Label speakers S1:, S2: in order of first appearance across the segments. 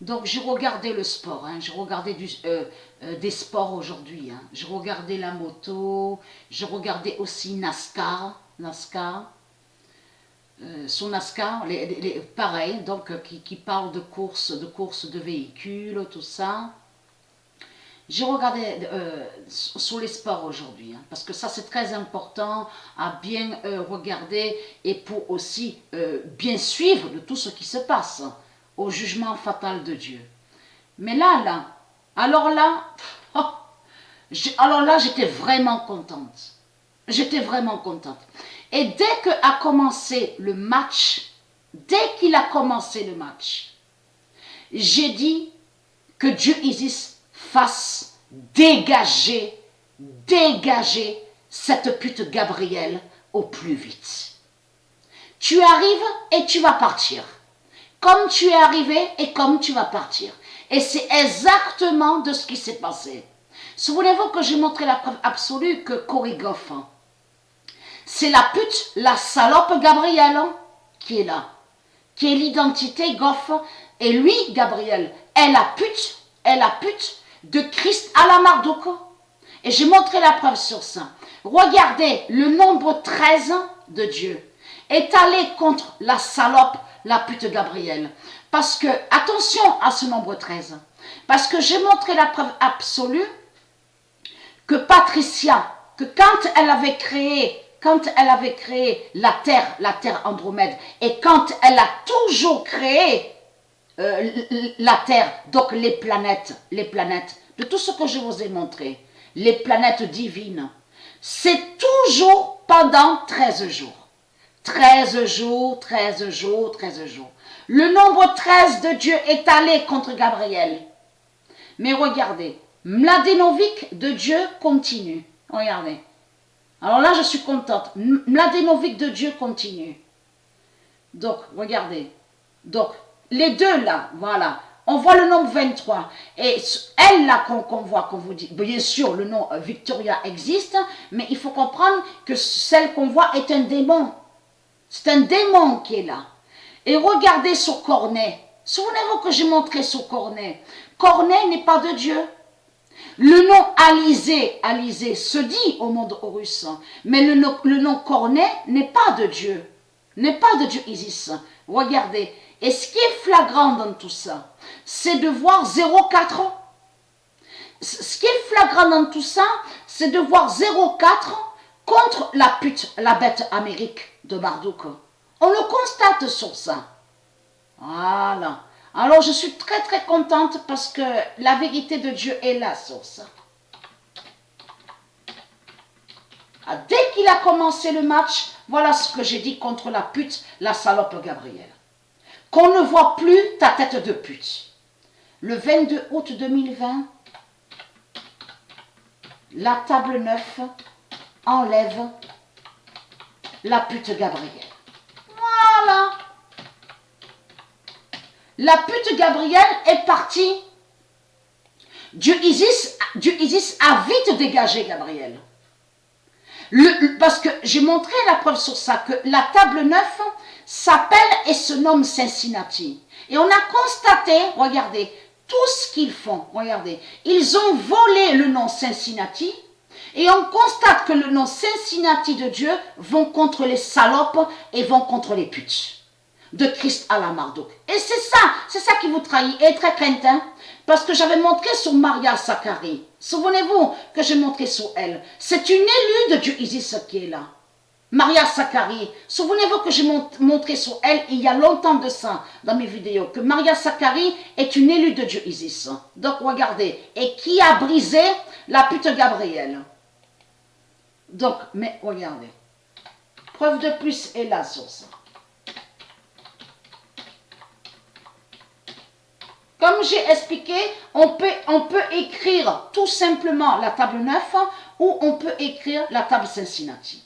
S1: Donc, je regardais le sport, hein, je regardais des sports aujourd'hui. Hein. Je regardais la moto, je regardais aussi NASCAR, sur NASCAR, pareil, donc qui parle de courses de véhicules, tout ça. J'ai regardé sur les sports aujourd'hui, hein, parce que ça c'est très important à bien regarder et pour aussi bien suivre de tout ce qui se passe au jugement fatal de Dieu. Mais alors là, oh, alors là j'étais vraiment contente. J'étais vraiment contente. Et dès que a commencé le match, dès qu'il a commencé le match, j'ai dit que Dieu Isis fasse dégager cette pute Gabrielle au plus vite. Tu arrives et tu vas partir. Comme tu es arrivé et comme tu vas partir. Et c'est exactement de ce qui s'est passé. Souvenez-vous que j'ai montré la preuve absolue que Corey Goff, c'est la pute, la salope Gabrielle qui est là. Qui est l'identité Goff. Et lui, Gabriel, est la pute de Christ à la Marduk. Et j'ai montré la preuve sur ça. Regardez, le nombre 13 de Dieu est allé contre la salope, la pute Gabriel. Parce que, attention à ce nombre 13. Parce que j'ai montré la preuve absolue que Patricia, que quand elle avait créé la Terre Andromède, et quand elle a toujours créé la Terre, donc les planètes, de tout ce que je vous ai montré, les planètes divines, c'est toujours pendant 13 jours. 13 jours, 13 jours, 13 jours. Le nombre 13 de Dieu est allé contre Gabriel. Mais regardez, Mladenovic de Dieu continue. Regardez. Alors là, je suis contente. Mladenovic de Dieu continue. Donc, regardez. Donc, les deux là, voilà. On voit le nombre 23. Et elle là qu'on voit, qu'on vous dit, bien sûr, le nom Victoria existe, mais il faut comprendre que celle qu'on voit est un démon. C'est un démon qui est là. Et regardez sur Cornet. Souvenez-vous que j'ai montré sur Cornet. Cornet n'est pas de Dieu. Le nom Alizé se dit au monde russe, mais le nom Cornet n'est pas de Dieu. N'est pas de Dieu Isis. Regardez. Et ce qui est flagrant dans tout ça, c'est de voir 04. Ce qui est flagrant dans tout ça, c'est de voir 04 contre la pute, la bête Amérique de Marduk. On le constate sur ça. Voilà. Alors je suis très très contente parce que la vérité de Dieu est là sur ça. Ah, dès qu'il a commencé le match, voilà ce que j'ai dit contre la pute, la salope Gabrielle. Qu'on ne voit plus ta tête de pute. Le 22 août 2020, la table 9 enlève la pute Gabrielle. Voilà. La pute Gabrielle est partie. Dieu Isis a vite dégagé Gabrielle. Parce que j'ai montré la preuve sur ça, que la table 9 s'appelle et se nomme Cincinnati. Et on a constaté, regardez, tout ce qu'ils font, regardez, ils ont volé le nom Cincinnati, et on constate que le nom Cincinnati de Dieu vont contre les salopes et vont contre les putes de Christ à la Marduk. Et c'est ça qui vous trahit, et très crainte, hein, parce que j'avais montré sur Maria Zacharie. Souvenez-vous que j'ai montré sur elle. C'est une élue de Dieu Isis qui est là. Maria Zacharie. Souvenez-vous que j'ai montré sur elle il y a longtemps de ça dans mes vidéos, que Maria Zacharie est une élue de Dieu Isis. Donc regardez, et qui a brisé la pute Gabrielle. Donc, mais regardez. Preuve de plus est là sur ça. Comme j'ai expliqué, on peut écrire tout simplement la table 9 ou on peut écrire la table Cincinnati.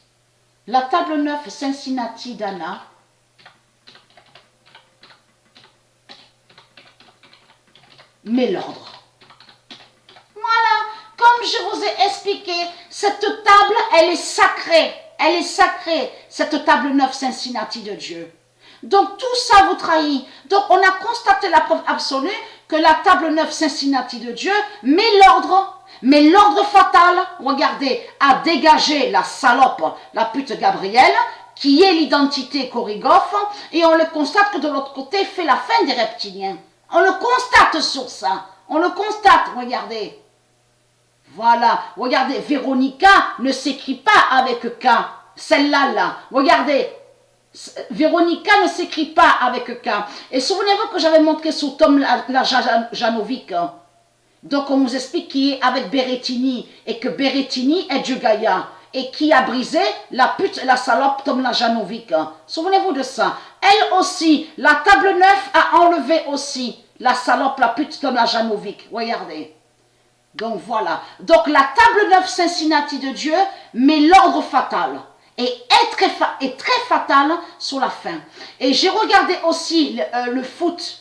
S1: La table 9 Cincinnati d'Anna met l'ordre. Voilà, comme je vous ai expliqué, cette table, elle est sacrée. Elle est sacrée, cette table 9 Cincinnati de Dieu. Donc tout ça vous trahit. Donc on a constaté la preuve absolue que la table 9 Cincinnati de Dieu met l'ordre fatal, regardez, à dégager la salope, la pute Gabrielle, qui est l'identité Korigov, et on le constate que de l'autre côté, fait la fin des reptiliens. On le constate sur ça. On le constate, regardez. Voilà, regardez, Véronica ne s'écrit pas avec K. Celle-là, là. Regardez, Véronica ne s'écrit pas avec K. Et souvenez-vous que j'avais montré sur Tom Janovic. Donc on vous explique qui est avec Berrettini et que Berrettini est Dieu Gaïa et qui a brisé la pute, la salope Tom Janovic. Souvenez-vous de ça. Elle aussi, la table 9 a enlevé aussi la salope, la pute Tom Janovic. Regardez. Donc voilà. Donc la table 9 Cincinnati de Dieu met l'ordre fatal. Et est très fatal sur la fin. Et j'ai regardé aussi le foot,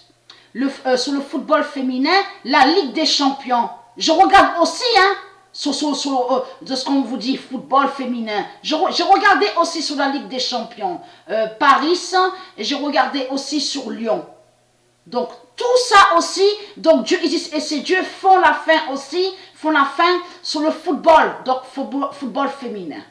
S1: sur le football féminin, la Ligue des Champions. Je regarde aussi, hein, de ce qu'on vous dit, football féminin. J'ai regardé aussi sur la Ligue des Champions, Paris, et j'ai regardé aussi sur Lyon. Donc, tout ça aussi, donc Dieu et ces dieux font la fin aussi, font la fin sur le football, donc football féminin.